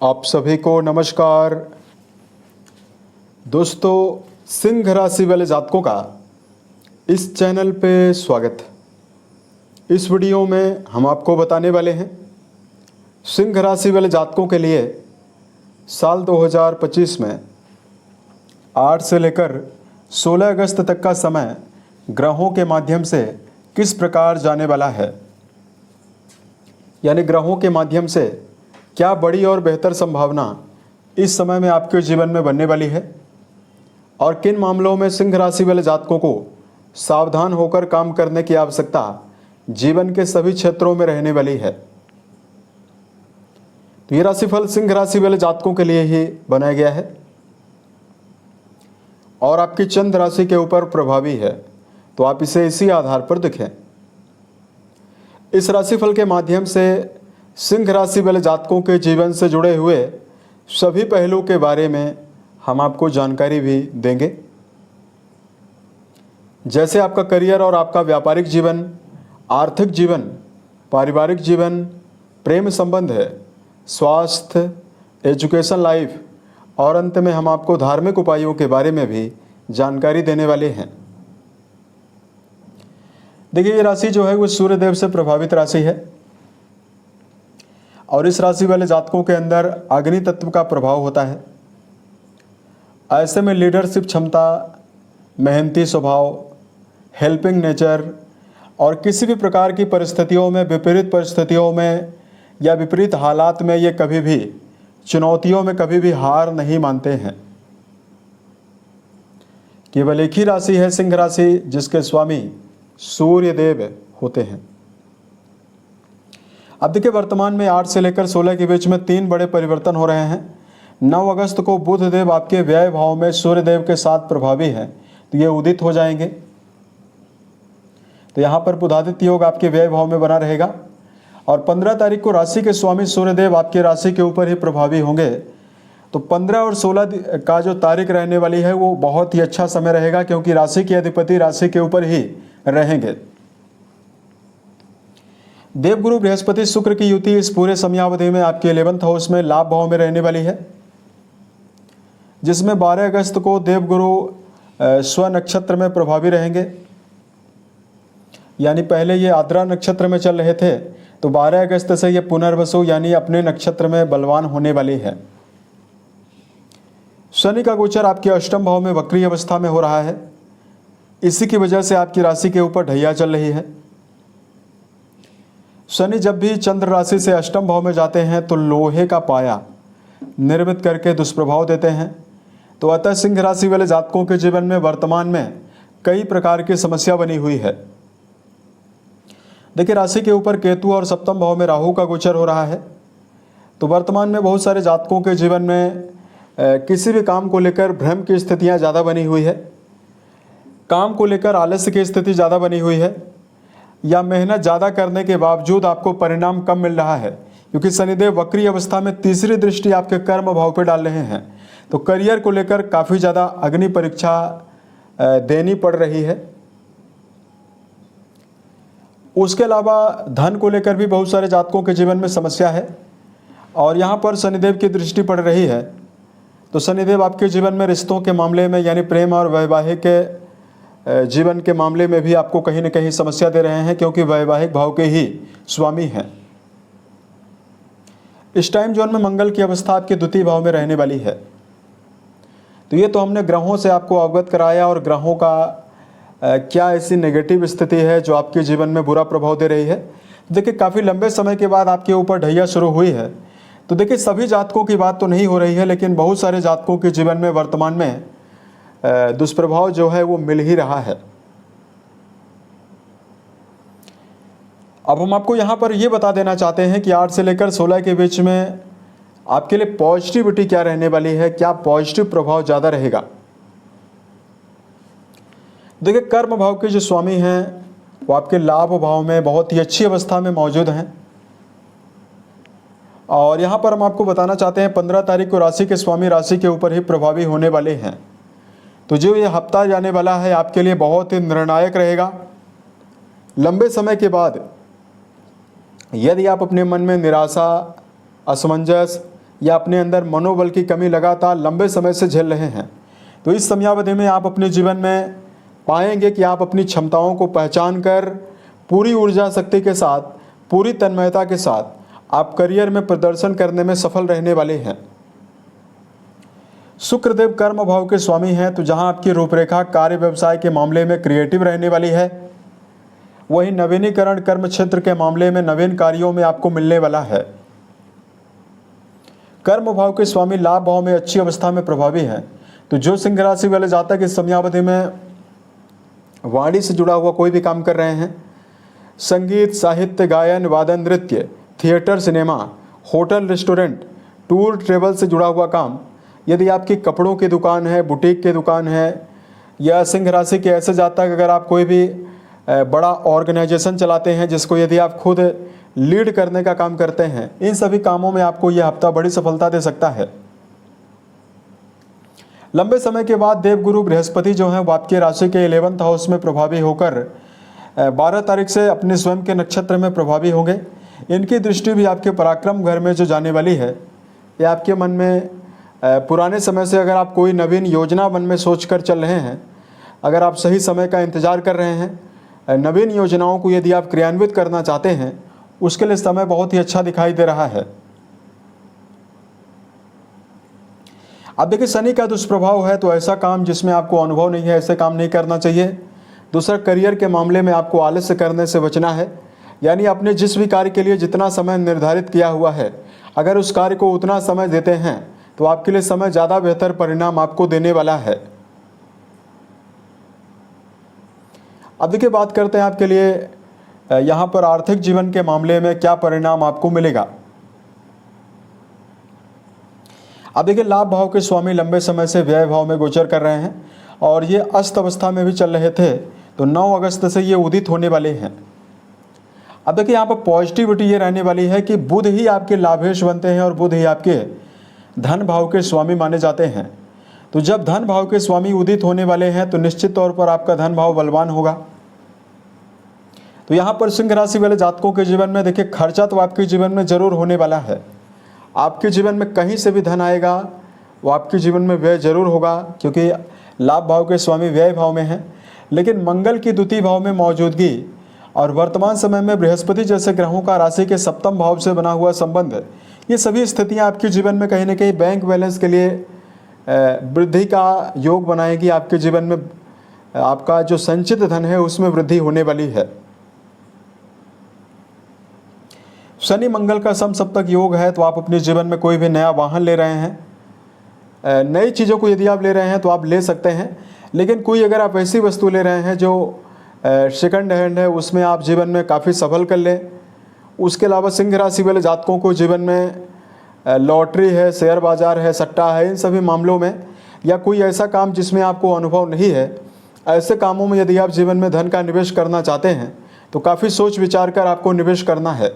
आप सभी को नमस्कार। दोस्तों, सिंह राशि वाले जातकों का इस चैनल पे स्वागत। इस वीडियो में हम आपको बताने वाले हैं सिंह राशि वाले जातकों के लिए साल 2025 में 8 से लेकर 16 अगस्त तक का समय ग्रहों के माध्यम से किस प्रकार जाने वाला है, यानी ग्रहों के माध्यम से क्या बड़ी और बेहतर संभावना इस समय में आपके जीवन में बनने वाली है और किन मामलों में सिंह राशि वाले जातकों को सावधान होकर काम करने की आवश्यकता जीवन के सभी क्षेत्रों में रहने वाली है। तो ये राशिफल सिंह राशि वाले जातकों के लिए ही बनाया गया है और आपकी चंद्र राशि के ऊपर प्रभावी है, तो आप इसे इसी आधार पर देखें। इस राशिफल के माध्यम से सिंह राशि वाले जातकों के जीवन से जुड़े हुए सभी पहलुओं के बारे में हम आपको जानकारी भी देंगे, जैसे आपका करियर और आपका व्यापारिक जीवन, आर्थिक जीवन, पारिवारिक जीवन, प्रेम संबंध है, स्वास्थ्य, एजुकेशन लाइफ और अंत में हम आपको धार्मिक उपायों के बारे में भी जानकारी देने वाले हैं। देखिए, ये राशि जो है वो सूर्यदेव से प्रभावित राशि है और इस राशि वाले जातकों के अंदर अग्नि तत्व का प्रभाव होता है। ऐसे में लीडरशिप क्षमता, मेहनती स्वभाव, हेल्पिंग नेचर और किसी भी प्रकार की परिस्थितियों में, विपरीत परिस्थितियों में या विपरीत हालात में ये कभी भी, चुनौतियों में कभी भी हार नहीं मानते हैं। केवल एक ही राशि है सिंह राशि जिसके स्वामी सूर्य देव होते हैं। अब देखिए, वर्तमान में 8 से लेकर 16 के बीच में 3 बड़े परिवर्तन हो रहे हैं। 9 अगस्त को बुध देव आपके व्यय भाव में सूर्य देव के साथ प्रभावी हैं, तो ये उदित हो जाएंगे। तो यहाँ पर बुधादित्य योग आपके व्यय भाव में बना रहेगा और 15 तारीख को राशि के स्वामी सूर्य देव आपकी राशि के ऊपर ही प्रभावी होंगे। तो 15 और 16 का जो तारीख रहने वाली है वो बहुत ही अच्छा समय रहेगा, क्योंकि राशि के अधिपति राशि के ऊपर ही रहेंगे। देवगुरु बृहस्पति शुक्र की युति इस पूरे समयावधि में आपके 11th हाउस में लाभ भाव में रहने वाली है, जिसमें 12 अगस्त को देवगुरु स्व नक्षत्र में प्रभावी रहेंगे। यानी पहले ये आद्रा नक्षत्र में चल रहे थे, तो 12 अगस्त से ये पुनर्वसु यानी अपने नक्षत्र में बलवान होने वाली है। शनि का गोचर आपके अष्टम भाव में वक्री अवस्था में हो रहा है, इसी की वजह से आपकी राशि के ऊपर ढैया चल रही है। शनि जब भी चंद्र राशि से अष्टम भाव में जाते हैं तो लोहे का पाया निर्मित करके दुष्प्रभाव देते हैं। तो अतः सिंह राशि वाले जातकों के जीवन में वर्तमान में कई प्रकार की समस्या बनी हुई है। देखिए, राशि के ऊपर केतु और सप्तम भाव में राहु का गोचर हो रहा है, तो वर्तमान में बहुत सारे जातकों के जीवन में किसी भी काम को लेकर भ्रम की स्थितियां ज़्यादा बनी हुई है, काम को लेकर आलस्य की स्थिति ज़्यादा बनी हुई है, या मेहनत ज़्यादा करने के बावजूद आपको परिणाम कम मिल रहा है, क्योंकि शनिदेव वक्री अवस्था में तीसरी दृष्टि आपके कर्म भाव पर डाल रहे हैं। तो करियर को लेकर काफ़ी ज़्यादा अग्नि परीक्षा देनी पड़ रही है। उसके अलावा धन को लेकर भी बहुत सारे जातकों के जीवन में समस्या है और यहाँ पर शनिदेव की दृष्टि पड़ रही है। तो शनिदेव आपके जीवन में रिश्तों के मामले में, यानी प्रेम और वैवाहिक जीवन के मामले में भी आपको कहीं न कहीं समस्या दे रहे हैं, क्योंकि वैवाहिक भाव के ही स्वामी हैं। इस टाइम जोन में मंगल की अवस्था आपके द्वितीय भाव में रहने वाली है। तो ये तो हमने ग्रहों से आपको अवगत कराया और ग्रहों का क्या ऐसी नेगेटिव स्थिति है जो आपके जीवन में बुरा प्रभाव दे रही है। देखिए, काफ़ी लंबे समय के बाद आपके ऊपर ढैया शुरू हुई है। तो देखिए, सभी जातकों की बात तो नहीं हो रही है, लेकिन बहुत सारे जातकों के जीवन में वर्तमान में दुष्प्रभाव जो है वो मिल ही रहा है। अब हम आपको यहाँ पर ये बता देना चाहते हैं कि 8 से लेकर 16 के बीच में आपके लिए पॉजिटिविटी क्या रहने वाली है, क्या पॉजिटिव प्रभाव ज़्यादा रहेगा। देखिए, कर्म भाव के जो स्वामी हैं वो आपके लाभ भाव में बहुत ही अच्छी अवस्था में मौजूद हैं और यहाँ पर हम आपको बताना चाहते हैं 15 तारीख को राशि के स्वामी राशि के ऊपर ही प्रभावी होने वाले हैं। तो जो ये हफ्ता जाने वाला है आपके लिए बहुत ही निर्णायक रहेगा। लंबे समय के बाद यदि आप अपने मन में निराशा, असमंजस या अपने अंदर मनोबल की कमी लगातार लंबे समय से झेल रहे हैं, तो इस समयावधि में आप अपने जीवन में पाएंगे कि आप अपनी क्षमताओं को पहचान कर पूरी ऊर्जा शक्ति के साथ, पूरी तन्मयता के साथ आप करियर में प्रदर्शन करने में सफल रहने वाले हैं। शुक्रदेव कर्म भाव के स्वामी हैं, तो जहां आपकी रूपरेखा कार्य व्यवसाय के मामले में क्रिएटिव रहने वाली है, वहीं नवीनीकरण कर्म क्षेत्र के मामले में नवीन कार्यों में आपको मिलने वाला है। कर्म भाव के स्वामी लाभ भाव में अच्छी अवस्था में प्रभावी हैं, तो जो सिंह राशि वाले जातक इस समयावधि में वाणी से जुड़ा हुआ कोई भी काम कर रहे हैं, संगीत, साहित्य, गायन, वादन, नृत्य, theatre, cinema, hotel, restaurant, tour travel से जुड़ा हुआ काम, यदि आपकी कपड़ों की दुकान है, बुटीक की दुकान है, या सिंह राशि के ऐसे जातक अगर आप कोई भी बड़ा ऑर्गेनाइजेशन चलाते हैं जिसको यदि आप खुद लीड करने का काम करते हैं, इन सभी कामों में आपको यह हफ्ता बड़ी सफलता दे सकता है। लंबे समय के बाद देवगुरु बृहस्पति जो हैं वो आपके राशि के 11th हाउस में प्रभावी होकर 12 तारीख से अपने स्वयं के नक्षत्र में प्रभावी होंगे। इनकी दृष्टि भी आपके पराक्रम घर में जो जाने वाली है, ये आपके मन में पुराने समय से अगर आप कोई नवीन योजना मन में सोच कर चल रहे हैं, अगर आप सही समय का इंतजार कर रहे हैं, नवीन योजनाओं को यदि आप क्रियान्वित करना चाहते हैं, उसके लिए समय बहुत ही अच्छा दिखाई दे रहा है। अब देखिए, शनि का दुष्प्रभाव है, तो ऐसा काम जिसमें आपको अनुभव नहीं है, ऐसे काम नहीं करना चाहिए। दूसरा, करियर के मामले में आपको आलस्य करने से बचना है, यानी अपने जिस भी कार्य के लिए जितना समय निर्धारित किया हुआ है, अगर उस कार्य को उतना समय देते हैं तो आपके लिए समय ज़्यादा बेहतर परिणाम आपको देने वाला है। अब देखिए, बात करते हैं आपके लिए यहाँ पर आर्थिक जीवन के मामले में क्या परिणाम आपको मिलेगा। अब देखिए, लाभ भाव के स्वामी लंबे समय से व्यय भाव में गोचर कर रहे हैं और ये अस्त अवस्था में भी चल रहे थे, तो 9 अगस्त से ये उदित होने वाले हैं। अब देखिए, यहाँ पर पॉजिटिविटी ये रहने वाली है कि बुध ही आपके लाभेश बनते हैं और बुध ही आपके धन भाव के स्वामी माने जाते हैं। तो जब धन भाव के स्वामी उदित होने वाले हैं तो निश्चित तौर पर आपका धन भाव बलवान होगा। तो यहाँ पर सिंह राशि वाले जातकों के जीवन में देखिए, खर्चा तो आपके जीवन में जरूर होने वाला है। आपके जीवन में कहीं से भी धन आएगा, वो आपके जीवन में व्यय जरूर होगा, क्योंकि लाभ भाव के स्वामी व्यय भाव में हैं। लेकिन मंगल की द्वितीय भाव में मौजूदगी और वर्तमान समय में बृहस्पति जैसे ग्रहों का राशि के 7वें भाव से बना हुआ संबंध, ये सभी स्थितियां आपके जीवन में कहीं ना कहीं बैंक बैलेंस के लिए वृद्धि का योग बनाएगी। आपके जीवन में आपका जो संचित धन है उसमें वृद्धि होने वाली है। शनि मंगल का समसप्तक योग है, तो आप अपने जीवन में कोई भी नया वाहन ले रहे हैं, नई चीज़ों को यदि आप ले रहे हैं तो आप ले सकते हैं। लेकिन कोई अगर आप ऐसी वस्तु ले रहे हैं जो सेकंड हैंड है, उसमें आप जीवन में काफ़ी सफल कर लें। उसके अलावा सिंह राशि वाले जातकों को जीवन में लॉटरी है, शेयर बाजार है, सट्टा है, इन सभी मामलों में, या कोई ऐसा काम जिसमें आपको अनुभव नहीं है, ऐसे कामों में यदि आप जीवन में धन का निवेश करना चाहते हैं तो काफ़ी सोच विचार कर आपको निवेश करना है।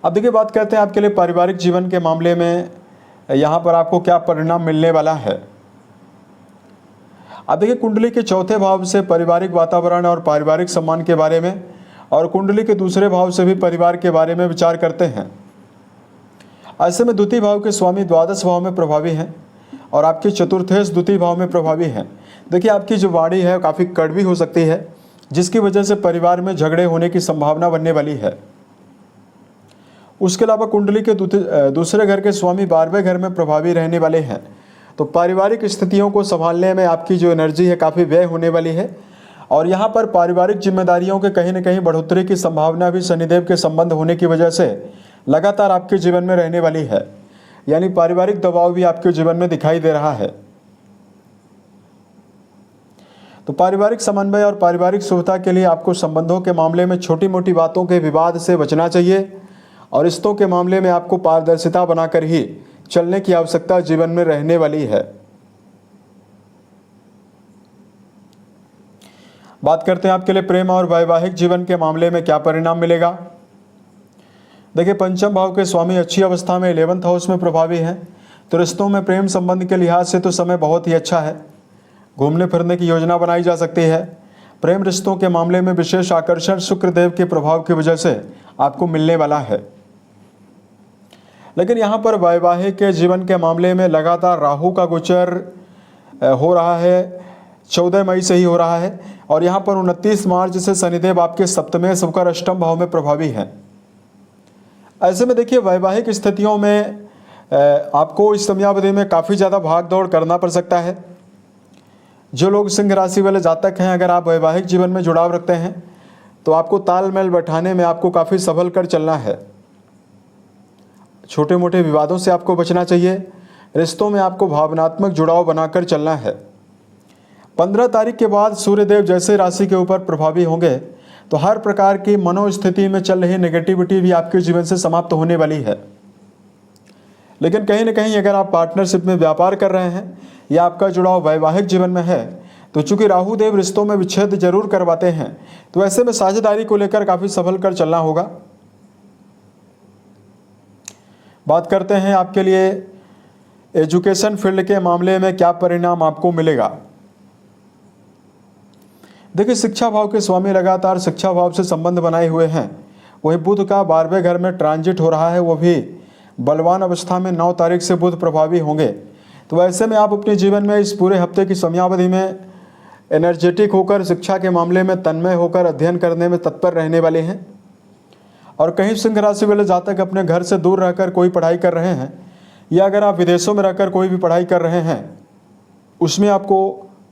अब देखिए, बात करते हैं आपके लिए पारिवारिक जीवन के मामले में यहाँ पर आपको क्या परिणाम मिलने वाला है। अब देखिए, कुंडली के 4थे भाव से पारिवारिक वातावरण और पारिवारिक सम्मान के बारे में, और कुंडली के दूसरे भाव से भी परिवार के बारे में विचार करते हैं। ऐसे में द्वितीय भाव के स्वामी द्वादश भाव में प्रभावी हैं और आपके चतुर्थेश द्वितीय भाव में प्रभावी हैं। देखिए, आपकी जो वाणी है काफ़ी कड़वी हो सकती है, जिसकी वजह से परिवार में झगड़े होने की संभावना बनने वाली है। उसके अलावा कुंडली के दूसरे घर के स्वामी 12वें घर में प्रभावी रहने वाले हैं, तो पारिवारिक स्थितियों को संभालने में आपकी जो एनर्जी है काफ़ी व्यय होने वाली है। और यहाँ पर पारिवारिक जिम्मेदारियों के कहीं न कहीं बढ़ोतरी की संभावना भी शनिदेव के संबंध होने की वजह से लगातार आपके जीवन में रहने वाली है, यानी पारिवारिक दबाव भी आपके जीवन में दिखाई दे रहा है। तो पारिवारिक समन्वय और पारिवारिक शुभता के लिए आपको संबंधों के मामले में छोटी मोटी बातों के विवाद से बचना चाहिए और रिश्तों के मामले में आपको पारदर्शिता बनाकर ही चलने की आवश्यकता जीवन में रहने वाली है। बात करते हैं आपके लिए प्रेम और वैवाहिक जीवन के मामले में क्या परिणाम मिलेगा। देखिए, पंचम भाव के स्वामी अच्छी अवस्था में 11th हाउस में प्रभावी हैं, तो रिश्तों में प्रेम संबंध के लिहाज से तो समय बहुत ही अच्छा है। घूमने फिरने की योजना बनाई जा सकती है। प्रेम रिश्तों के मामले में विशेष आकर्षण शुक्र देव के प्रभाव की वजह से आपको मिलने वाला है। लेकिन यहाँ पर वैवाहिक जीवन के मामले में लगातार राहु का गोचर हो रहा है, 14 मई से ही हो रहा है, और यहाँ पर 29 मार्च से शनिदेव आपके सप्तमें शुक्र अष्टम भाव में प्रभावी हैं। ऐसे में देखिए वैवाहिक स्थितियों में आपको इस समयावधि में काफ़ी ज़्यादा भाग दौड़ करना पड़ सकता है। जो लोग सिंह राशि वाले जातक हैं, अगर आप वैवाहिक जीवन में जुड़ाव रखते हैं तो आपको तालमेल बैठाने में आपको काफ़ी संभल कर चलना है। छोटे मोटे विवादों से आपको बचना चाहिए। रिश्तों में आपको भावनात्मक जुड़ाव बनाकर चलना है। 15 तारीख के बाद सूर्यदेव जैसे राशि के ऊपर प्रभावी होंगे तो हर प्रकार की मनोस्थिति में चल रही नेगेटिविटी भी आपके जीवन से समाप्त होने वाली है। लेकिन कहीं ना कहीं अगर आप पार्टनरशिप में व्यापार कर रहे हैं या आपका जुड़ाव वैवाहिक जीवन में है, तो चूंकि राहु देव रिश्तों में विच्छेद जरूर करवाते हैं, तो ऐसे में साझेदारी को लेकर काफ़ी संभल कर चलना होगा। बात करते हैं आपके लिए एजुकेशन फील्ड के मामले में क्या परिणाम आपको मिलेगा। देखिए शिक्षा भाव के स्वामी लगातार शिक्षा भाव से संबंध बनाए हुए हैं। वही बुध का 12वें घर में ट्रांजिट हो रहा है, वो भी बलवान अवस्था में 9 तारीख से बुध प्रभावी होंगे। तो ऐसे में आप अपने जीवन में इस पूरे हफ्ते की समयावधि में एनर्जेटिक होकर शिक्षा के मामले में तन्मय होकर अध्ययन करने में तत्पर रहने वाले हैं। और कहीं सिंह राशि वाले जातक अपने घर से दूर रहकर कोई पढ़ाई कर रहे हैं या अगर आप विदेशों में रहकर कोई भी पढ़ाई कर रहे हैं, उसमें आपको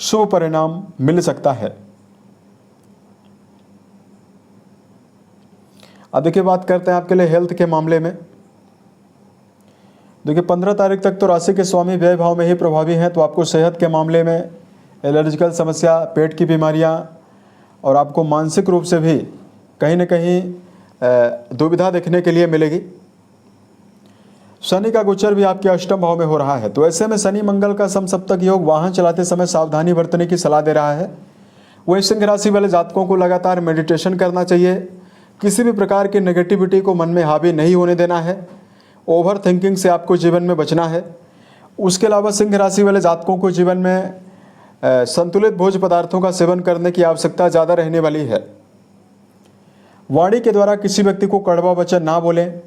शुभ परिणाम मिल सकता है। अब देखिए बात करते हैं आपके लिए हेल्थ के मामले में। देखिए 15 तारीख तक तो राशि के स्वामी व्यय भाव में ही प्रभावी हैं, तो आपको सेहत के मामले में एलर्जिकल समस्या, पेट की बीमारियां और आपको मानसिक रूप से भी कहीं ना कहीं दुविधा देखने के लिए मिलेगी। शनि का गोचर भी आपके अष्टम भाव में हो रहा है, तो ऐसे में शनि मंगल का समसप्तक योग वाहन चलाते समय सावधानी बरतने की सलाह दे रहा है। वही सिंह राशि वाले जातकों को लगातार मेडिटेशन करना चाहिए। किसी भी प्रकार की नेगेटिविटी को मन में हावी नहीं होने देना है। ओवर थिंकिंग से आपको जीवन में बचना है। उसके अलावा सिंह राशि वाले जातकों को जीवन में संतुलित भोज्य पदार्थों का सेवन करने की आवश्यकता ज़्यादा रहने वाली है। वाणी के द्वारा किसी व्यक्ति को कड़वा वचन ना बोलें,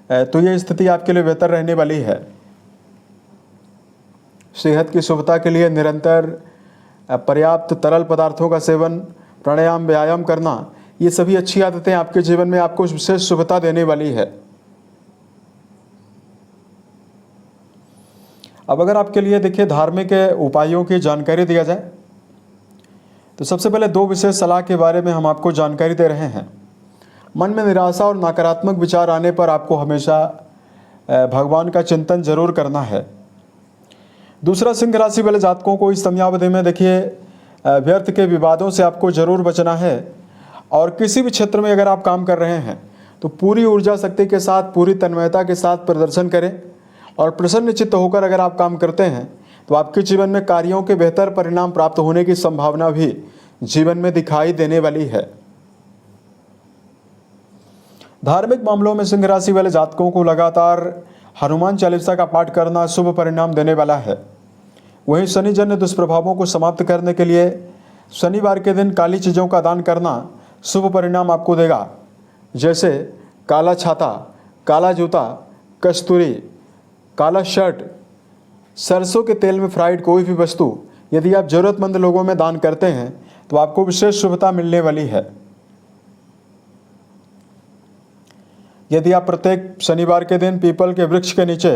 तो ये स्थिति आपके लिए बेहतर रहने वाली है। सेहत की शुभता के लिए निरंतर पर्याप्त तरल पदार्थों का सेवन, प्राणायाम, व्यायाम करना, ये सभी अच्छी आदतें आपके जीवन में आपको विशेष शुभता देने वाली है। अब अगर आपके लिए देखिए धार्मिक उपायों की जानकारी दिया जाए, तो सबसे पहले 2 विशेष सलाह के बारे में हम आपको जानकारी दे रहे हैं। मन में निराशा और नकारात्मक विचार आने पर आपको हमेशा भगवान का चिंतन जरूर करना है। दूसरा, सिंह राशि वाले जातकों को इस समयावधि में देखिए व्यर्थ के विवादों से आपको जरूर बचना है। और किसी भी क्षेत्र में अगर आप काम कर रहे हैं तो पूरी ऊर्जा शक्ति के साथ, पूरी तन्मयता के साथ प्रदर्शन करें। और प्रसन्न चित्त होकर अगर आप काम करते हैं तो आपके जीवन में कार्यों के बेहतर परिणाम प्राप्त होने की संभावना भी जीवन में दिखाई देने वाली है। धार्मिक मामलों में सिंह राशि वाले जातकों को लगातार हनुमान चालीसा का पाठ करना शुभ परिणाम देने वाला है। वहीं शनिजन्य दुष्प्रभावों को समाप्त करने के लिए शनिवार के दिन काली चीज़ों का दान करना शुभ परिणाम आपको देगा, जैसे काला छाता, काला जूता, कस्तूरी, काला शर्ट, सरसों के तेल में फ्राइड कोई भी वस्तु यदि आप जरूरतमंद लोगों में दान करते हैं तो आपको विशेष शुभता मिलने वाली है। यदि आप प्रत्येक शनिवार के दिन पीपल के वृक्ष के नीचे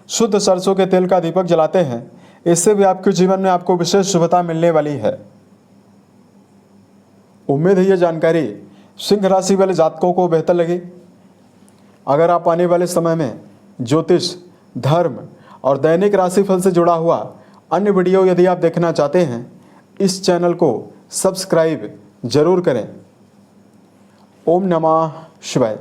शुद्ध सरसों के तेल का दीपक जलाते हैं, इससे भी आपके जीवन में आपको विशेष शुभता मिलने वाली है। उम्मीद है ये जानकारी सिंह राशि वाले जातकों को बेहतर लगी। अगर आप आने वाले समय में ज्योतिष, धर्म और दैनिक राशिफल से जुड़ा हुआ अन्य वीडियो यदि आप देखना चाहते हैं, इस चैनल को सब्सक्राइब जरूर करें। ओम नमः शिवाय।